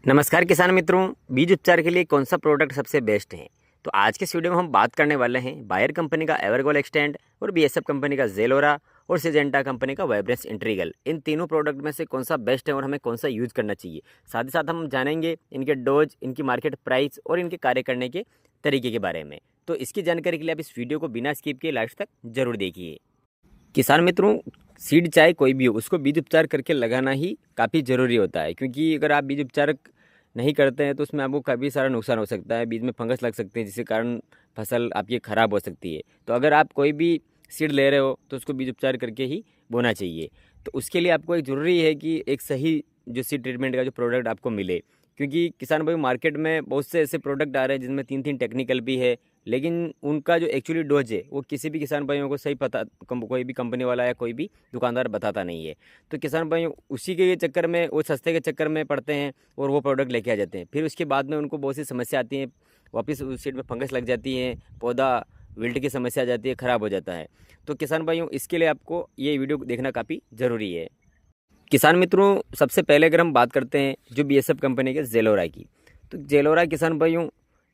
नमस्कार किसान मित्रों, बीज उपचार के लिए कौन सा प्रोडक्ट सबसे बेस्ट है। तो आज के इस वीडियो में हम बात करने वाले हैं बायर कंपनी का एवरगोल एक्सटेंड और बीएसएफ कंपनी का जेलोरा और सिजेंटा कंपनी का वाइब्रेंस इंट्रीगल। इन तीनों प्रोडक्ट में से कौन सा बेस्ट है और हमें कौन सा यूज करना चाहिए। साथ ही साथ हम जानेंगे इनके डोज, इनकी मार्केट प्राइस और इनके कार्य करने के तरीके के बारे में। तो इसकी जानकारी के लिए आप इस वीडियो को बिना स्किप किए लास्ट तक जरूर देखिए। किसान मित्रों, सीड चाहे कोई भी हो, उसको बीज उपचार करके लगाना ही काफ़ी ज़रूरी होता है, क्योंकि अगर आप बीज उपचार नहीं करते हैं तो उसमें आपको काफ़ी सारा नुकसान हो सकता है। बीज में फंगस लग सकते हैं, जिसके कारण फसल आपकी ख़राब हो सकती है। तो अगर आप कोई भी सीड ले रहे हो तो उसको बीज उपचार करके ही बोना चाहिए। तो उसके लिए आपको एक ज़रूरी है कि एक सही जो सीड ट्रीटमेंट का जो प्रोडक्ट आपको मिले, क्योंकि किसान भाई मार्केट में बहुत से ऐसे प्रोडक्ट आ रहे हैं जिनमें 3-3 टेक्निकल भी है, लेकिन उनका जो एक्चुअली डोज है वो किसी भी किसान भाइयों को सही पता कोई भी कंपनी वाला या कोई भी दुकानदार बताता नहीं है। तो किसान भाई उसी के चक्कर में, वो सस्ते के चक्कर में पड़ते हैं और वो प्रोडक्ट लेके आ जाते हैं। फिर उसके बाद में उनको बहुत सी समस्या आती है, वापस उस सीड में फंगस लग जाती है, पौधा विल्ट की समस्या आ जाती है, ख़राब हो जाता है। तो किसान भाइयों, इसके लिए आपको ये वीडियो देखना काफ़ी ज़रूरी है। किसान मित्रों, सबसे पहले अगर हम बात करते हैं जो बीएसएफ कंपनी के जेलोरा की, तो जेलोरा किसान भाइयों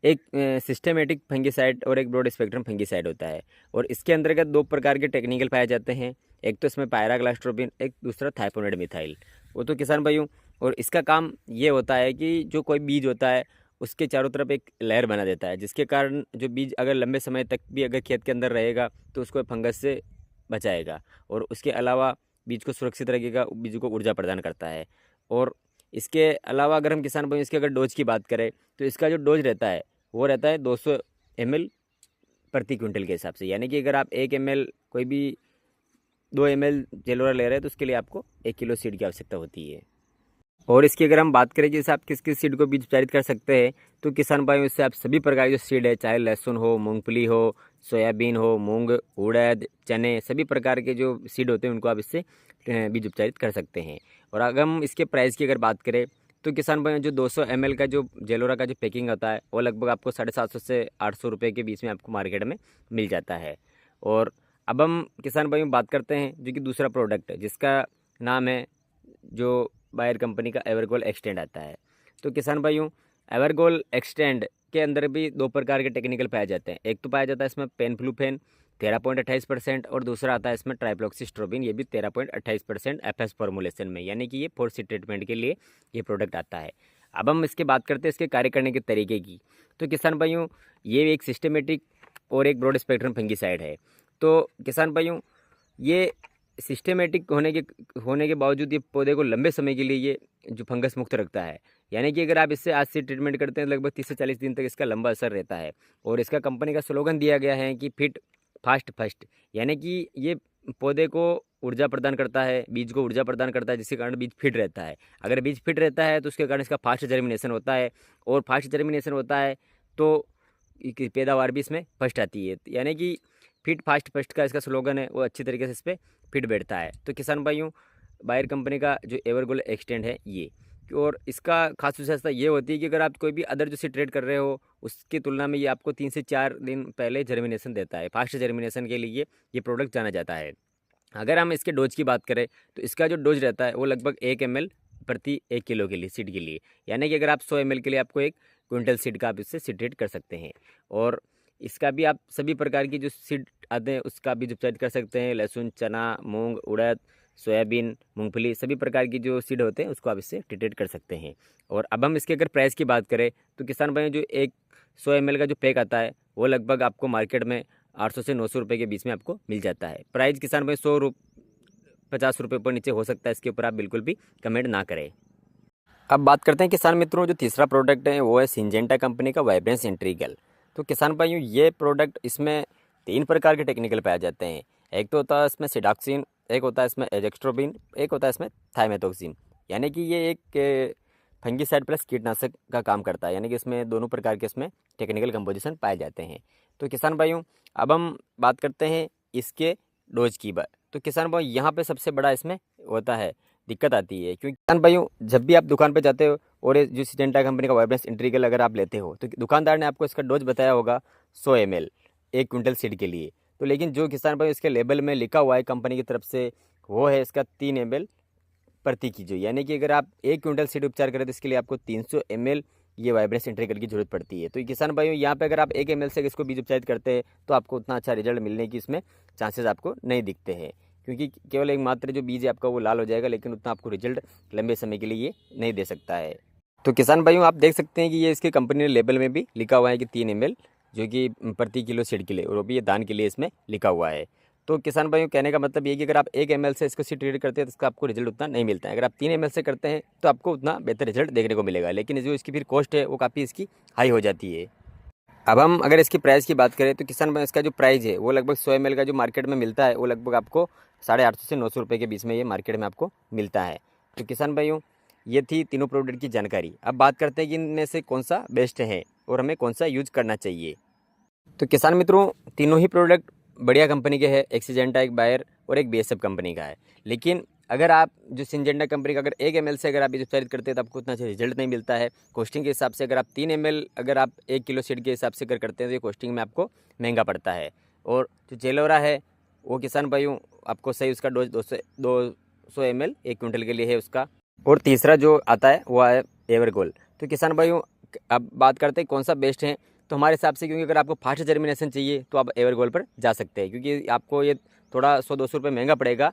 एक सिस्टेमेटिक फंगिसाइड और एक ब्रॉड स्पेक्ट्रम फंगिसाइड होता है, और इसके अंतर्गत दो प्रकार के टेक्निकल पाए जाते हैं। एक तो इसमें पायराग्लास्ट्रोबिन, एक दूसरा थाइपोनेट मिथाइल। वो तो किसान भाइयों, और इसका काम ये होता है कि जो कोई बीज होता है उसके चारों तरफ एक लेयर बना देता है, जिसके कारण जो बीज अगर लंबे समय तक भी अगर खेत के अंदर रहेगा तो उसको फंगस से बचाएगा, और उसके अलावा बीज को सुरक्षित रखेगा, बीज को ऊर्जा प्रदान करता है। और इसके अलावा अगर हम किसान भाई इसके अगर डोज की बात करें तो इसका जो डोज रहता है वो रहता है 200 ml प्रति क्विंटल के हिसाब से। यानी कि अगर आप 1 ml कोई भी 2 ml जेलोरा ले रहे हैं तो उसके लिए आपको 1 किलो सीड की आवश्यकता होती है। और इसकी अगर हम बात करें कि जैसे आप किस किस सीड को बीज उपचारित कर सकते हैं, तो किसान भाइयों इससे आप सभी प्रकार के जो सीड है, चाहे लहसुन हो, मूंगफली हो, सोयाबीन हो, मूंग, उड़द, चने, सभी प्रकार के जो सीड होते हैं उनको आप इससे बीज उपचारित कर सकते हैं। और अगर हम इसके प्राइस की अगर बात करें तो किसान भाइयों जो 200 ml का जो जेलोरा का जो पैकिंग होता है वो लगभग आपको 750 से 800 रुपये के बीच में आपको मार्केट में मिल जाता है। और अब हम किसान भाइयों बात करते हैं जो कि दूसरा प्रोडक्ट है, जिसका नाम है जो बायर कंपनी का एवरगोल एक्सटेंड आता है। तो किसान भाइयों, एवरगोल एक्सटेंड के अंदर भी दो प्रकार के टेक्निकल पाए जाते हैं। एक तो पाया जाता है इसमें पेनफ्लूफेन 13.28% और दूसरा आता है इसमें ट्राइफ्लॉक्सीस्ट्रोबिन, ये भी 13.28% एफएस फॉर्मुलेशन में, यानी कि ये 4C ट्रीटमेंट के लिए ये प्रोडक्ट आता है। अब हम इसके बात करते हैं इसके कार्य करने के तरीके की। तो किसान भाइयों, ये एक सिस्टेमेटिक और एक ब्रॉड स्पेक्ट्रम फंगिसाइड है। तो किसान भाइयों, ये सिस्टेमेटिक होने के बावजूद ये पौधे को लंबे समय के लिए ये जो फंगस मुक्त रखता है। यानी कि अगर आप इससे आज से ट्रीटमेंट करते हैं लगभग 30 से 40 दिन तक इसका लंबा असर रहता है। और इसका कंपनी का स्लोगन दिया गया है कि फिट फास्ट फर्स्ट, यानी कि ये पौधे को ऊर्जा प्रदान करता है, बीज को ऊर्जा प्रदान करता है, जिसके कारण बीज फिट रहता है। अगर बीज फिट रहता है तो उसके कारण इसका फास्ट जर्मिनेशन होता है, और फास्ट जर्मिनेशन होता है तो पैदावार भी इसमें फर्स्ट आती है। यानी कि फिट फास्ट फर्स्ट का इसका स्लोगन है, वो अच्छी तरीके से इस पर फिट बैठता है। तो किसान भाइयों, बायर कंपनी का जो एवरगोल एक्सटेंड है ये, और इसका खास विशेषता ये होती है कि अगर आप कोई भी अदर जो सी ट्रेड कर रहे हो उसकी तुलना में ये आपको 3 से 4 दिन पहले जर्मिनेशन देता है। फास्ट जर्मिनेशन के लिए ये प्रोडक्ट जाना जाता है। अगर हम इसके डोज की बात करें तो इसका जो डोज रहता है वो लगभग 1 ml प्रति 1 किलो के लिए सीड के लिए, यानी कि अगर आप 100 ml के लिए आपको 1 क्विंटल सीड का आप इससे सीड कर सकते हैं। और इसका भी आप सभी प्रकार की जो सीड आते हैं उसका भी उपचारित कर सकते हैं। लहसुन, चना, मूंग, उड़द, सोयाबीन, मूंगफली, सभी प्रकार की जो सीड होते हैं उसको आप इससे ट्रीटेड कर सकते हैं। और अब हम इसके अगर प्राइस की बात करें तो किसान भाई जो एक 100 ml का जो पैक आता है वो लगभग आपको मार्केट में 800 से 900 रुपये के बीच में आपको मिल जाता है। प्राइस किसान भाई 50 रुपये ऊपर नीचे हो सकता है, इसके ऊपर आप बिल्कुल भी कमेंट ना करें। अब बात करते हैं किसान मित्रों, जो तीसरा प्रोडक्ट है वो है सिंजेंटा कंपनी का वाइब्रेंस इंट्रीगल। तो किसान भाइयों, ये प्रोडक्ट इसमें 3 प्रकार के टेक्निकल पाए जाते हैं। एक तो होता है इसमें सिडाक्सिन, एक होता है इसमें एजेक्स्ट्रोबिन, एक होता है इसमें थाइमेथोक्सिन। यानी कि ये एक फंगिसाइड प्लस कीटनाशक का काम करता है, यानी कि इसमें दोनों प्रकार के इसमें टेक्निकल कंपोजिशन पाए जाते हैं। तो किसान भाइयों, अब हम बात करते हैं इसके डोज की बात। तो किसान भाई यहाँ पे सबसे बड़ा इसमें होता है दिक्कत आती है, क्योंकि किसान भाइयों जब भी आप दुकान पे जाते हो और ये जो सिजेंटा कंपनी का वाइब्रेंस इंट्रीगल अगर आप लेते हो तो दुकानदार ने आपको इसका डोज बताया होगा 100 ml 1 क्विंटल सीड के लिए। तो लेकिन जो किसान भाई इसके लेबल में लिखा हुआ है कंपनी की तरफ से वो है इसका 3 ml प्रति किलो, यानी कि अगर आप 1 क्विंटल सीड उपचार करें तो इसके लिए आपको 300 ml ये वाइब्रेंस इंट्रीगल की जरूरत पड़ती है। तो ये किसान भाइयों यहाँ पे अगर आप 1 ml से इसको बीज उपचारित करते हैं तो आपको उतना अच्छा रिजल्ट मिलने की इसमें चांसेस आपको नहीं दिखते हैं, क्योंकि केवल एक मात्र जो बीज है आपका वो लाल हो जाएगा, लेकिन उतना आपको रिजल्ट लंबे समय के लिए ये नहीं दे सकता है। तो किसान भाइयों आप देख सकते हैं कि ये इसकी कंपनी ने लेबल में भी लिखा हुआ है कि 3 ml जो कि प्रति किलो सीड के लिए, और वो भी ये दान के लिए इसमें लिखा हुआ है। तो किसान भाइयों कहने का मतलब ये कि अगर आप 1 ml से इसको सीड ट्रीट करते हैं तो इसका आपको रिजल्ट उतना नहीं मिलता है। अगर आप 3 ml से करते हैं तो आपको उतना बेहतर रिजल्ट देखने को मिलेगा, लेकिन जो इसकी फिर कॉस्ट है वो काफ़ी इसकी हाई हो जाती है। अब हम अगर इसकी प्राइस की बात करें तो किसान भाई इसका जो प्राइस है वो लगभग 100 ml का जो मार्केट में मिलता है वो लगभग आपको 850 से 900 रुपये के बीच में ये मार्केट में आपको मिलता है। तो किसान भाइयों ये थी तीनों प्रोडक्ट की जानकारी। अब बात करते हैं कि इनमें से कौन सा बेस्ट है और हमें कौन सा यूज करना चाहिए। तो किसान मित्रों तीनों ही प्रोडक्ट बढ़िया कंपनी के हैं, एक सिजेंटा, एक बायर और एक बीएसएफ कंपनी का है। लेकिन अगर आप जो सिजेंटा कंपनी का अगर 1 ml से अगर आप बीज उपचारित करते हैं तो आपको उतना अच्छा रिजल्ट नहीं मिलता है। कॉस्टिंग के हिसाब से अगर आप 3 ml अगर आप 1 किलो सीड के हिसाब से अगर करते हैं तो ये कॉस्टिंग में आपको महंगा पड़ता है। और जो जेलोरा है वो किसान भाइयों आपको सही उसका डोज 200 ml 1 क्विंटल के लिए है उसका। और तीसरा जो आता है वो है एवरगोल। तो किसान भाइयों अब बात करते हैं कौन सा बेस्ट है, तो हमारे हिसाब से क्योंकि अगर आपको फास्ट जर्मिनेशन चाहिए तो आप एवरगोल पर जा सकते हैं, क्योंकि आपको ये थोड़ा 100-200 रुपये महंगा पड़ेगा,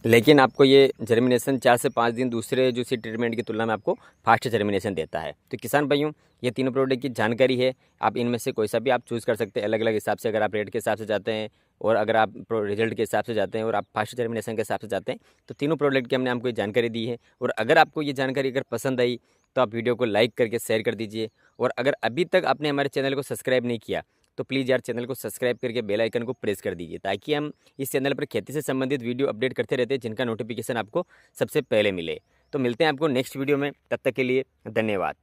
लेकिन आपको ये जर्मिनेशन 4 से 5 दिन दूसरे जो सीड ट्रीटमेंट की तुलना में आपको फास्ट जर्मिनेशन देता है। तो किसान भाइयों ये तीनों प्रोडक्ट की जानकारी है, आप इनमें से कोई सा भी आप चूज़ कर सकते हैं अलग अलग हिसाब से। अगर आप रेट के हिसाब से जाते हैं और अगर आप रिजल्ट के हिसाब से जाते हैं और आप फास्ट जर्मिनेशन के हिसाब से जाते हैं तो तीनों प्रोडक्ट की हमने आपको ये जानकारी दी है। और अगर आपको ये जानकारी अगर पसंद आई तो आप वीडियो को लाइक करके शेयर कर दीजिए। और अगर अभी तक आपने हमारे चैनल को सब्सक्राइब नहीं किया तो प्लीज़ यार चैनल को सब्सक्राइब करके बेल आइकन को प्रेस कर दीजिए, ताकि हम इस चैनल पर खेती से संबंधित वीडियो अपडेट करते रहते हैं जिनका नोटिफिकेशन आपको सबसे पहले मिले। तो मिलते हैं आपको नेक्स्ट वीडियो में, तब तक के लिए धन्यवाद।